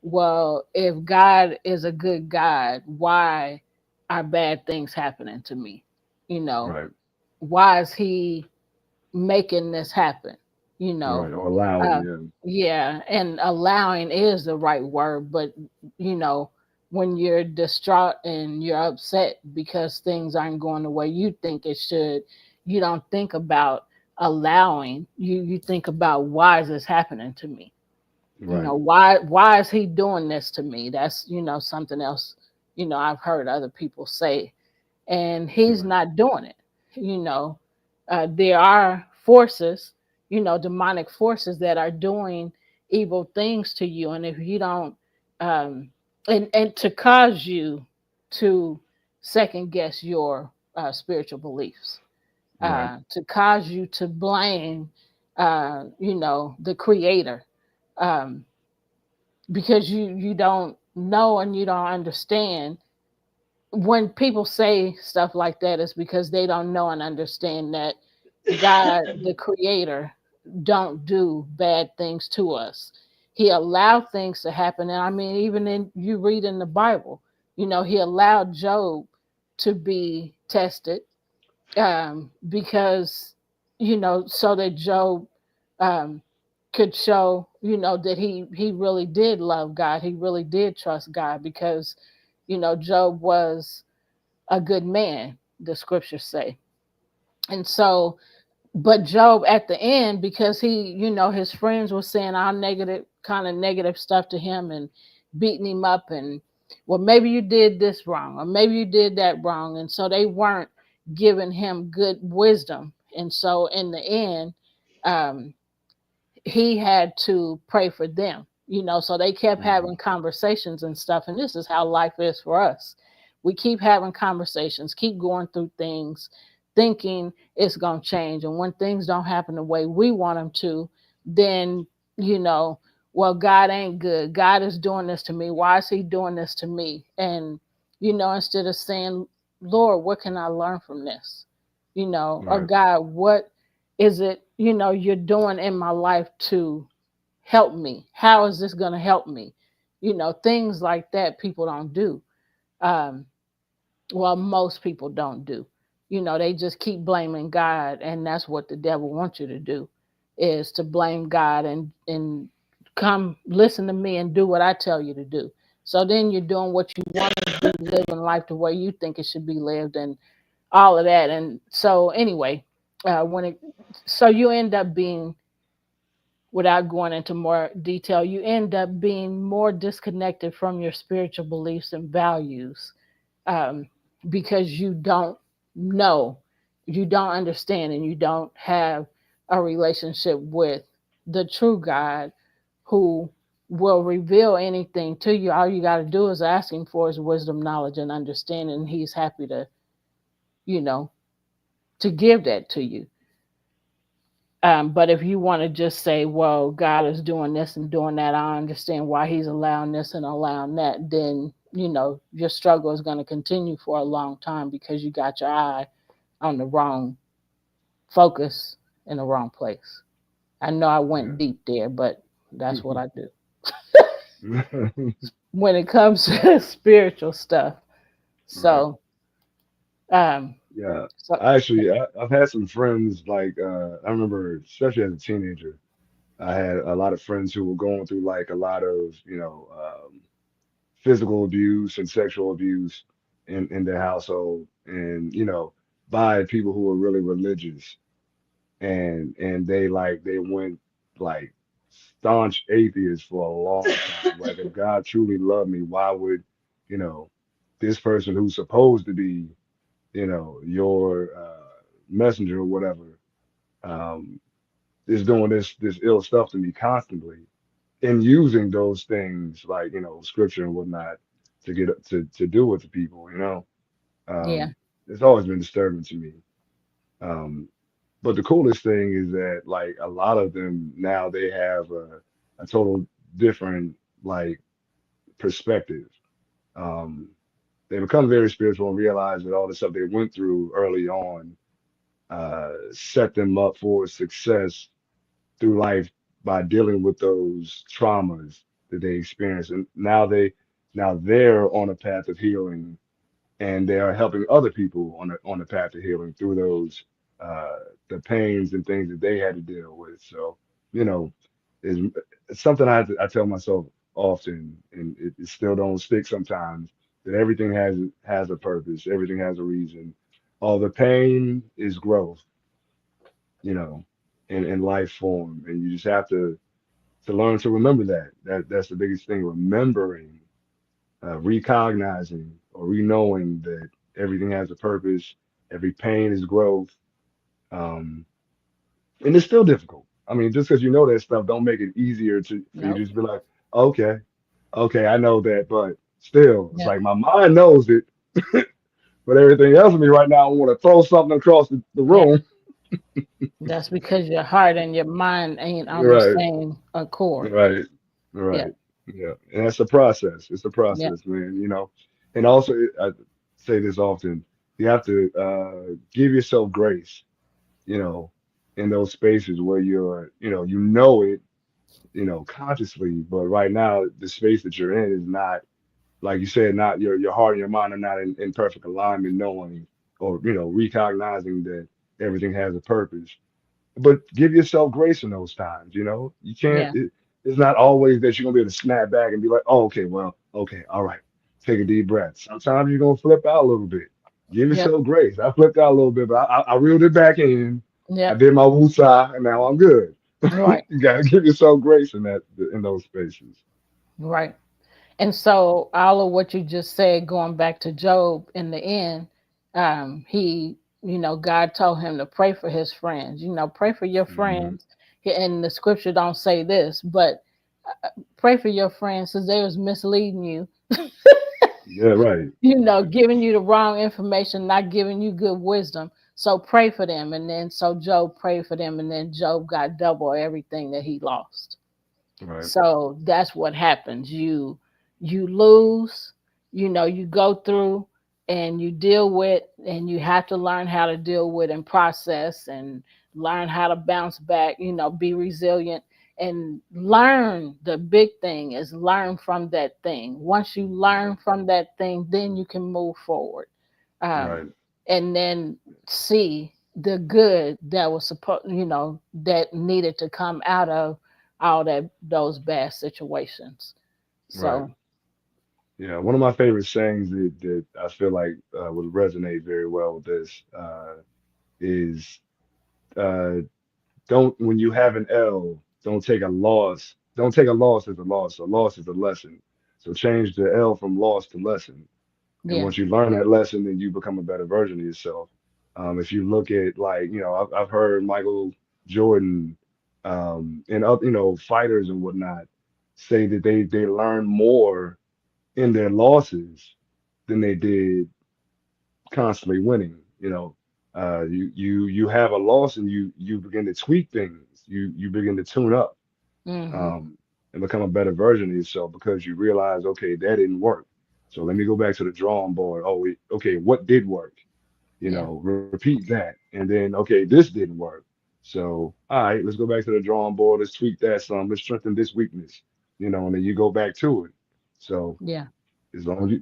well, if God is a good God, why are bad things happening to me? You know, Right, why is He making this happen? You know, right, or allowing, uh, yeah, yeah, and allowing is the right word, but you know, when you're distraught and you're upset because things aren't going the way you think it should, you don't think about allowing. You think about why is this happening to me? You know, right, why is he doing this to me? That's, something else, I've heard other people say, and he's right, not doing it. you know there are forces, demonic forces that are doing evil things to you, and if you don't, um and to cause you to second guess your spiritual beliefs, right, to cause you to blame the creator, um because you don't know and you don't understand. When people say stuff like that, it's because they don't know and understand that God, the creator, don't do bad things to us. He allowed things to happen. And I mean, even in you read in the Bible, he allowed Job to be tested, because, so that Job, um, could show, that he really did love God. He really did trust God because, Job was a good man, the scriptures say. And so, but Job at the end, because he, his friends were saying all negative, kind of negative stuff to him and beating him up and well, maybe you did this wrong, or maybe you did that wrong. And so they weren't giving him good wisdom. And so in the end, um, he had to pray for them, so they kept Mhm. having conversations and stuff. And this is how life is for us. We keep having conversations, keep going through things, thinking it's going to change. And when things don't happen the way we want them to, then, you know, well, God ain't good. God is doing this to me. Why is he doing this to me? And, instead of saying, Lord, what can I learn from this? Or Right. God, what is it, you're doing in my life to help me? How is this going to help me? Things like that people don't do. Um, well, most people don't do. They just keep blaming God, and that's what the devil wants you to do, is to blame God and come listen to me and do what I tell you to do. So then you're doing what you want to do, living life the way you think it should be lived, and all of that. And so anyway, when it so you end up being, without going into more detail, you end up being more disconnected from your spiritual beliefs and values, um, because you don't know, you don't understand, and you don't have a relationship with the true God, who will reveal anything to you. All you got to do is ask him for his wisdom, knowledge, and understanding. And he's happy to, you know, to give that to you. But if you want to just say, well, God is doing this and doing that, I understand why he's allowing this and allowing that, then, your struggle is going to continue for a long time, because you got your eye on the wrong focus in the wrong place. I know I went Yeah. deep there, but that's what I do when it comes to spiritual stuff. Right. So, um, Yeah. so I've had some friends like I remember, especially as a teenager, I had a lot of friends who were going through like a lot of, physical abuse and sexual abuse in their household, and by people who were really religious, and they went like staunch atheists for a long time. Like, if God truly loved me, why would, you know, this person who's supposed to be, your messenger or whatever, um, is doing this ill stuff to me constantly, and using those things like, scripture and whatnot to get to do with the people, yeah, it's always been disturbing to me. Um, but the coolest thing is that like a lot of them now, they have a total different like perspective. Um, they become very spiritual and realize that all the stuff they went through early on set them up for success through life by dealing with those traumas that they experienced, and now they're on a path of healing, and they are helping other people on the path of healing through those uh, the pains and things that they had to deal with. So, you know, is it's something I tell myself often, and it still don't stick sometimes. That everything has a purpose, everything has a reason. All the pain is growth, in life form, and you just have to learn to remember that. That's the biggest thing. Remembering, recognizing or re-knowing that everything has a purpose. Every pain is growth. Um, and it's still difficult. I mean, just because you know that stuff don't make it easier for you to nope, just be like, okay, okay, I know that, but still, it's yeah. like my mind knows it, but everything else in me right now, I want to throw something across the Yeah, room. that's because your heart and your mind ain't on the Right, same accord. right, Yeah, right. Yeah, and that's a process. It's a yeah, process, man. And also, I say this often: you have to give yourself grace. You know, in those spaces where you know it, consciously, but right now the space that you're in is not, like you said, not your heart and your mind are not in perfect alignment, knowing or recognizing that everything has a purpose. But give yourself grace in those times. You can't. yeah, It's not always that you're gonna be able to snap back and be like, oh, okay, well, okay, all right, take a deep breath. Sometimes you're gonna flip out a little bit. Give yeah, yourself grace. I flipped out a little bit, but I reeled it back in. I yeah. did my woosah, and now I'm good. Right, You gotta give yourself grace in those spaces. right. And so all of what you just said, going back to Job in the end, he, God told him to pray for his friends. Pray for your Hmm. friends. And the scripture don't say this, but pray for your friends because they was misleading you, Yeah, right. giving you the wrong information, not giving you good wisdom. So pray for them. And then so Job prayed for them, and then Job got double everything that he lost. Right. So that's what happens. You lose, you go through and you deal with, and you have to learn how to deal with and process and learn how to bounce back, be resilient and learn. The big thing is learn from that thing. Once you learn from that thing, then you can move forward. Right. Um, and then see the good that was supposed, that needed to come out of all that those bad situations. Right. So Yeah. One of my favorite sayings that I feel like would resonate very well with this is uh, don't when you have an L, don't take a loss. Don't take a loss as a loss. A loss is a lesson. So change the L from loss to lesson. And yeah, once you learn that lesson, then you become a better version of yourself. If you look at like, I've heard Michael Jordan and other, fighters and whatnot say that they learn more in their losses than they did constantly winning. You have a loss and you begin to tweak things. You begin to tune up hmm, um, and become a better version of yourself because you realize, okay, that didn't work. So let me go back to the drawing board. Oh, okay, what did work? yeah, Repeat that. And then, okay, this didn't work. So, all right, let's go back to the drawing board. Let's tweak that some. Let's strengthen this weakness, and then you go back to it. So yeah, as long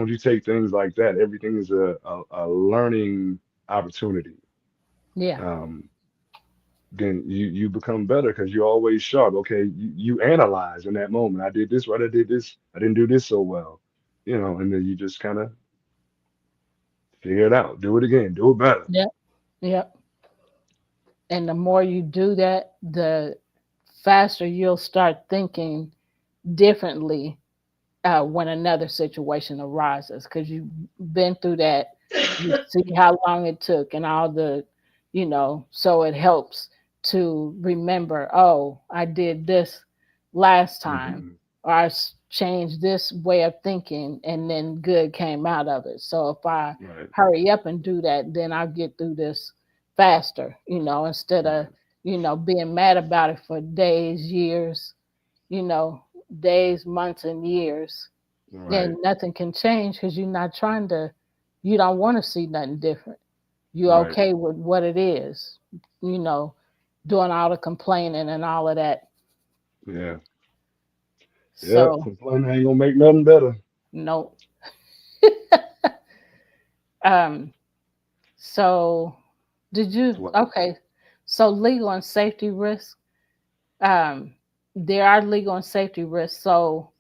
as you take things like that, everything is a learning opportunity. yeah, Um, then you become better because you're always sharp. Okay, you analyze in that moment. I did this right. I did this. I didn't do this so well. And then you just kind of figure it out. Do it again. Do it better. yeah, yeah. And the more you do that, the faster you'll start thinking differently when another situation arises because you've been through that. You see how long it took and all the, so it helps to remember, oh, I did this last time, Hmm. or changed this way of thinking, and then good came out of it. So if I Right. hurry up and do that, then I'll get through this faster, instead of, Right. being mad about it for days, years, you know, days, months, and years, Right. then nothing can change because you're not trying to, you don't want to see nothing different. You're Right. okay with what it is, you know, doing all the complaining and all of that. Yeah. Yeah. So, Complaining ain't gonna make nothing better. no. um, so What? okay. So legal and safety risks. Um, there are legal and safety risks, so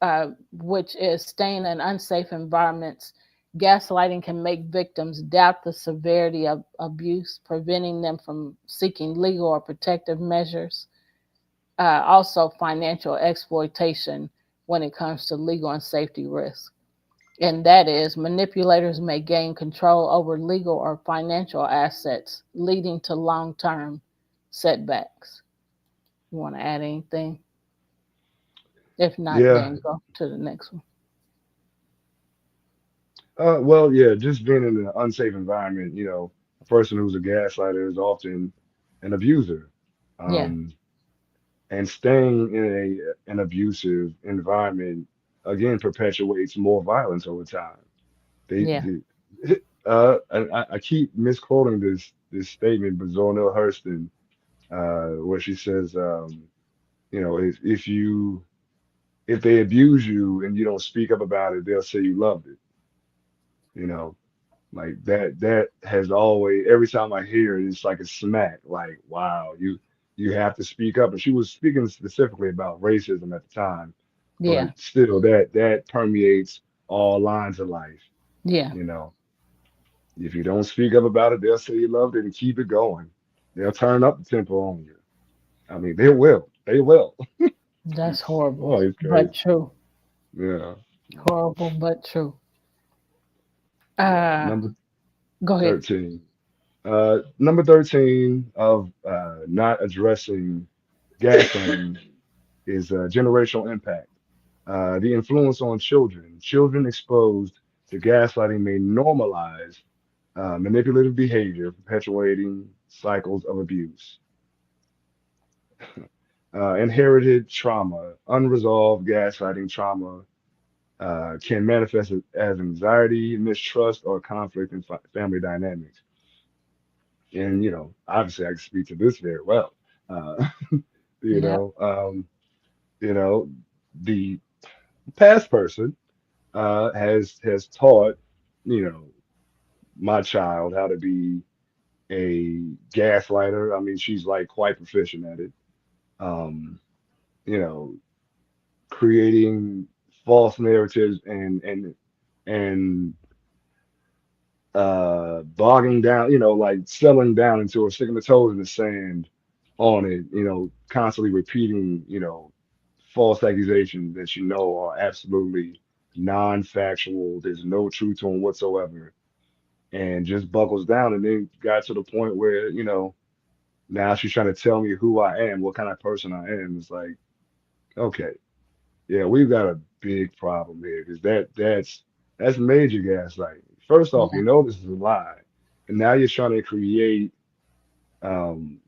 which is staying in unsafe environments. Gaslighting can make victims doubt the severity of abuse, preventing them from seeking legal or protective measures. Also, financial exploitation when it comes to legal and safety risks. And that is, manipulators may gain control over legal or financial assets, leading to long term setbacks. You want to add anything? If not, Yeah. then go to the next one. Well, yeah. Just being in an unsafe environment, a person who's a gaslighter is often an abuser. Yeah, Um, and staying in an abusive environment again perpetuates more violence over time. yeah, I keep misquoting this statement, but Zora Hurston, where she says, if they abuse you and you don't speak up about it, they'll say you loved it. You know, like that has always every time I hear it, it's like a smack. Like, wow, you have to speak up. And she was speaking specifically about racism at the time, yeah, but still that permeates all lines of life. yeah. You know, if you don't speak up about it, they'll say you loved it and keep it going. They'll turn up the tempo on you. I mean, they will. They will. That's It's horrible, oh, it's but crazy. true. Yeah. Horrible but true. Yeah. Uh, Number Go ahead. 13. Number 13 of not addressing gaslighting is generational impact. The influence on children. Children exposed to gaslighting may normalize manipulative behavior, perpetuating cycles of abuse. Inherited trauma, unresolved gaslighting trauma can manifest as anxiety, mistrust, or conflict in family dynamics. And, obviously I can speak to this very well. Uh, you Yeah. know, um, you know, the past person has taught, you know, my child how to be a gaslighter. I mean, she's like quite proficient at it. Um, you know, creating false narratives and bogging down, like settling down into or sticking the toes in the sand on it, constantly repeating, false accusations that are absolutely non-factual. There's no truth to them whatsoever, and just buckles down. And then got to the point where, now she's trying to tell me who I am, what kind of person I am. It's like, okay, yeah, we've got a big problem here because that's major gaslighting. First off, Yeah. this is a lie, and now you're trying to create, um,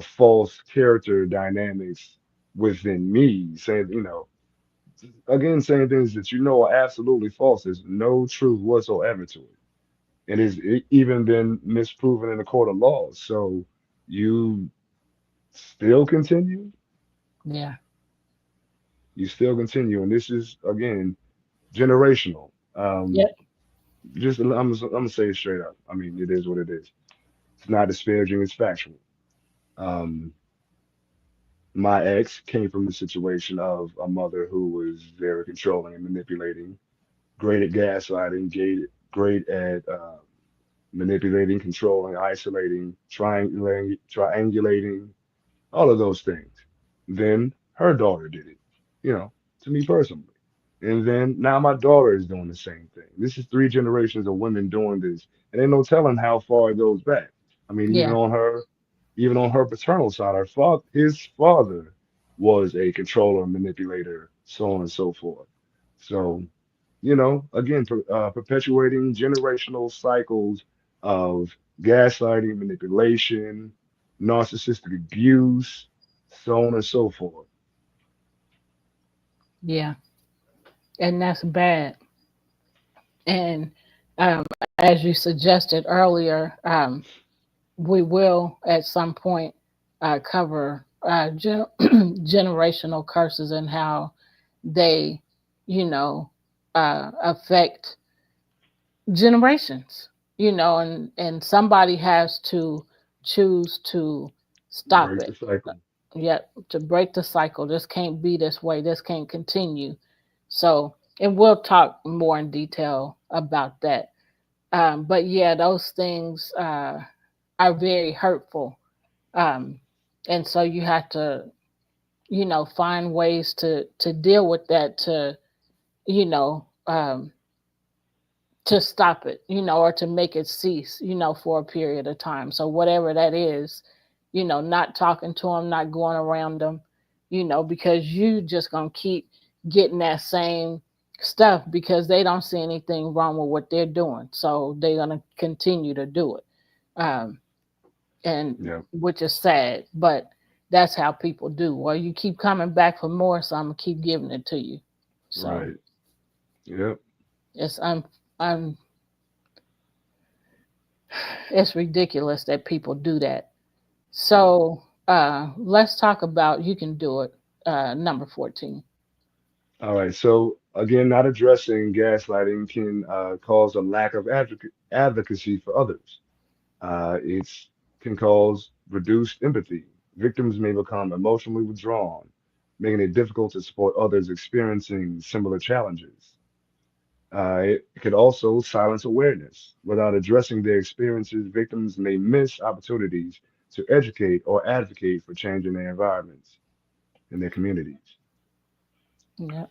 false character dynamics within me, saying, again, saying things that are absolutely false. There's no truth whatsoever to it, and even been misproven in the court of law. So you still continue, Yeah. and this is again generational. Yep. Just I'm gonna say it straight up. I mean, it is what it is. It's not disparaging; it's factual. Um, my ex came from the situation of a mother who was very controlling and manipulating, great at gaslighting, great at manipulating, controlling, isolating, triangulating, all of those things. Then her daughter did it, to me personally. And then now my daughter is doing the same thing. This is three generations of women doing this, and ain't no telling how far it goes back. I mean, Yeah. even on her paternal side, his father was a controller, manipulator, so on and so forth. So, again, perpetuating generational cycles of gaslighting, manipulation, narcissistic abuse, so on and so forth. Yeah. And that's bad. And as you suggested earlier, we will at some point cover generational curses and how they, you know, affect generations. And somebody has to choose to stop Break the it. cycle. Yeah, to break the cycle. This can't be this way. This can't continue. So, and we'll talk more in detail about that. But yeah, those things are very hurtful. Um, and so you have to, find ways to deal with that, you know, um, to stop it, or to make it cease, for a period of time. So whatever that is, not talking to them, not going around them, because you just gonna keep getting that same stuff because they don't see anything wrong with what they're doing. So they're gonna continue to do it. Um, and Yeah, which is sad, but that's how people do. Well, you keep coming back for more, so I'm gonna keep giving it to you. So right. Yep. it's I'm it's ridiculous that people do that. So let's talk about you can do it. Number 14. All right. So again, not addressing gaslighting can cause a lack of advocacy for others. It can cause reduced empathy. Victims may become emotionally withdrawn, making it difficult to support others experiencing similar challenges. It could also silence awareness. Without addressing their experiences, victims may miss opportunities to educate or advocate for change in their environments and their communities. Yeah.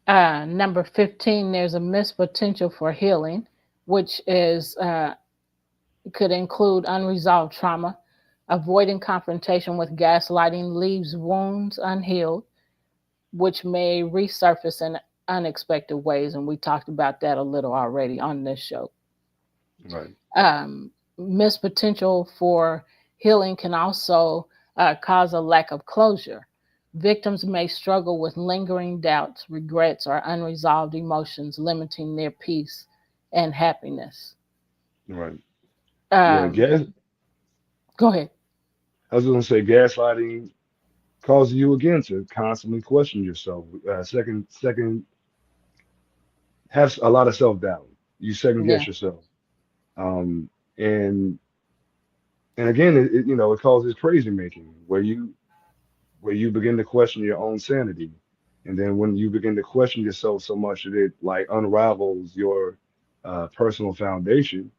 Number 15, there's a missed potential for healing, which is could include unresolved trauma. Avoiding confrontation with gaslighting leaves wounds unhealed, which may resurface in unexpected ways. And we talked about that a little already on this show. Right. Missed potential for healing can also cause a lack of closure. Victims may struggle with lingering doubts, regrets, or unresolved emotions, limiting their peace and happiness. Right. Yeah. Um, Go ahead. I was going to say gaslighting causes you again to constantly question yourself. Second, have a lot of self doubt. You second Yeah, guess yourself. Um, and and again, it causes crazy making where you begin to question your own sanity. And then when you begin to question yourself so much that it like unravels your personal foundation,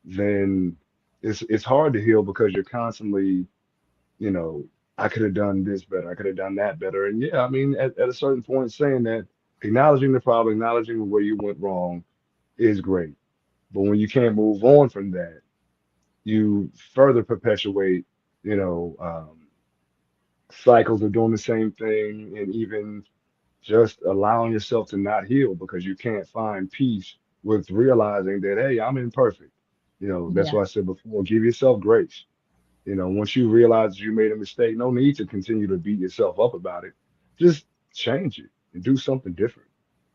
then it's hard to heal because you're constantly, you know, I could have done this better, I could have done that better. And yeah, I mean, at a certain point, saying that, acknowledging the problem, acknowledging where you went wrong is great. But when you can't move on from that, you further perpetuate, you know, cycles of doing the same thing and even just allowing yourself to not heal because you can't find peace with realizing that, hey, I'm imperfect. That's yeah, why I said before, give yourself grace. Once you realize you made a mistake, no need to continue to beat yourself up about it. Just change it and do something different.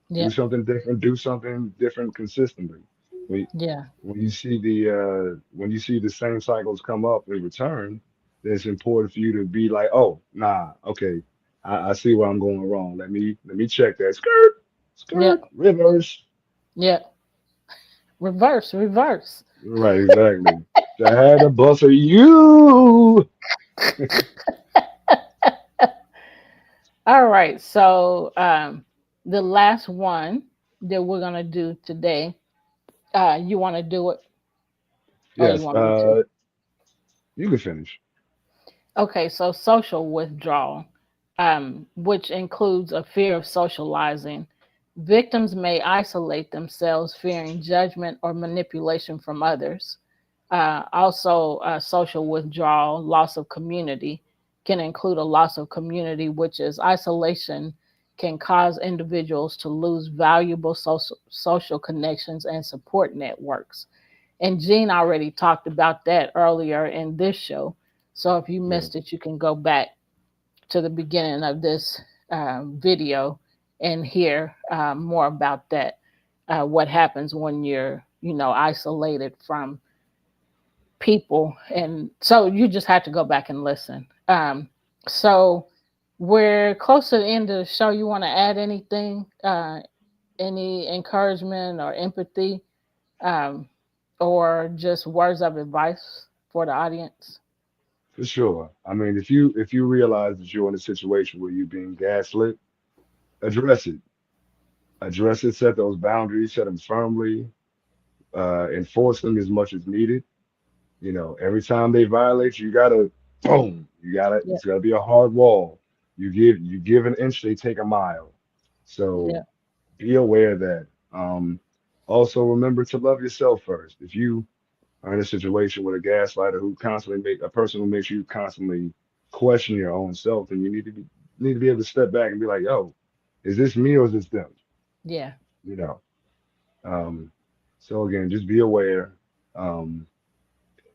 yeah, Do something different consistently. When, yeah, when you see the same cycles come up and return, then it's important for you to be like, oh, nah, okay, I see where I'm going wrong. Let me check that. Skirt, yeah, skirt, reverse. yeah. Reverse, reverse. Right, exactly. I had a bus of you. All right. So the last one that we're gonna do today, you want to do it, or you Yes, want me to? you can finish. Okay. So social withdrawal, which includes a fear of socializing. Victims may isolate themselves, fearing judgment or manipulation from others. Also, social withdrawal, loss of community, can include a loss of community, which is isolation, can cause individuals to lose valuable social connections and support networks. And Jean already talked about that earlier in this show. So if you Yeah, missed it, you can go back to the beginning of this video and hear more about that. What happens when you're, isolated from people, and so you just have to go back and listen. So we're close to the end of the show. You want to add anything, any encouragement or empathy, um, or just words of advice for the audience? for sure. I mean, if you realize that you're in a situation where you're being gaslit, address it. Address it. Set those boundaries. Set them firmly. Enforce them as much as needed. Every time they violate, you gotta boom. Yeah, It's gotta be a hard wall. You give an inch, they take a mile. So yeah, be aware of that. Also remember to love yourself first. If you are in a situation with a gaslighter a person who makes you constantly question your own self, then you need to be able to step back and be like, yo, is this me or is this them? yeah. You know. Um, so again, just be aware. Um,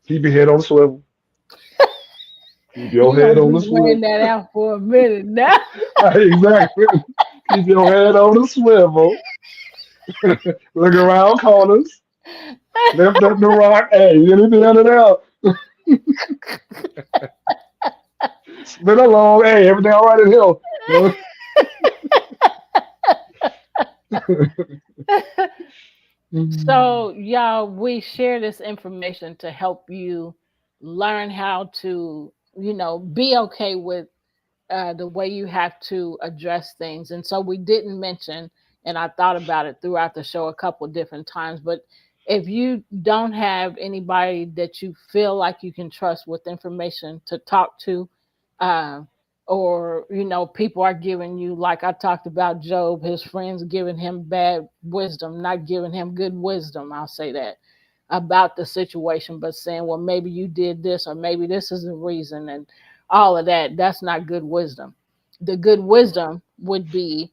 keep your head on the swivel. Keep your You're head gonna on be the wearing swivel. that out for a minute now. Exactly. Keep your head on the swivel. Look around corners. Lift up the rock. Hey, anything under there? Spin along. Hey, everything all right in here? So, y'all, we share this information to help you learn how to, be okay with the way you have to address things. And so we didn't mention, and I thought about it throughout the show a couple different times, but if you don't have anybody that you feel like you can trust with information to talk to, uh, or people are giving you, like I talked about Job, his friends giving him bad wisdom, not giving him good wisdom, I'll say that, about the situation, but saying, well, maybe you did this, or maybe this is the reason, and all of that. That's not good wisdom. The good wisdom would be,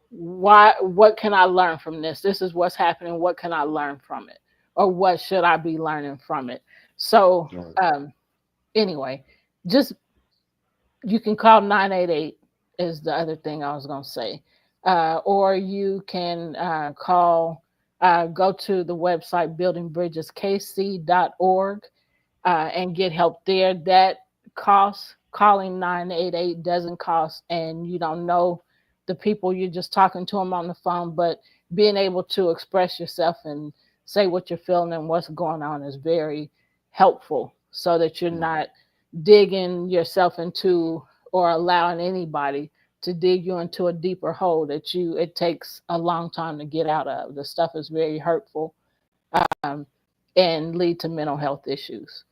what can I learn from this? This is what's happening. What can I learn from it? Or what should I be learning from it? So Right. anyway, just, you can call 988 is the other thing I was going to say. Or you can go to the website buildingbridgeskc.org and get help there. That costs, calling 988 doesn't cost, and you don't know the people, you're just talking to them on the phone, but being able to express yourself and say what you're feeling and what's going on is very helpful, so that you're Right. not digging yourself into, or allowing anybody to dig you into a deeper hole that it takes a long time to get out of. The stuff is very hurtful, um, and lead to mental health issues.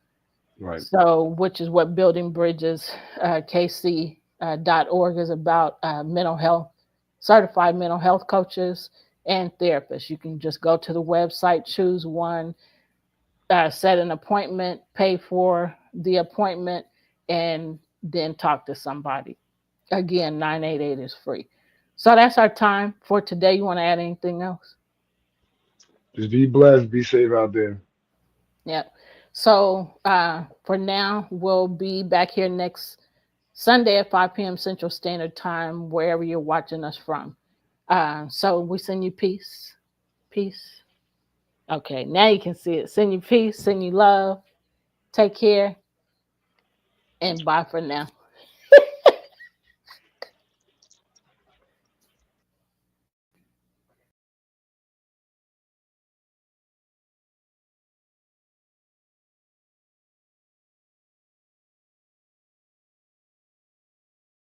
Right. So, which is what Building Bridges KC.org is about, mental health, certified mental health coaches and therapists. You can just go to the website, choose one, set an appointment, pay for the appointment, and then talk to somebody. Again, 988 is free. So that's our time for today. You want to add anything else? Just be blessed. Be safe out there. Yep. So for now, we'll be back here next Sunday at 5 p.m. Central Standard Time, wherever you're watching us from. So we send you peace. Peace. Okay, now you can see it. Send you peace, send you love. Take care, and bye for now.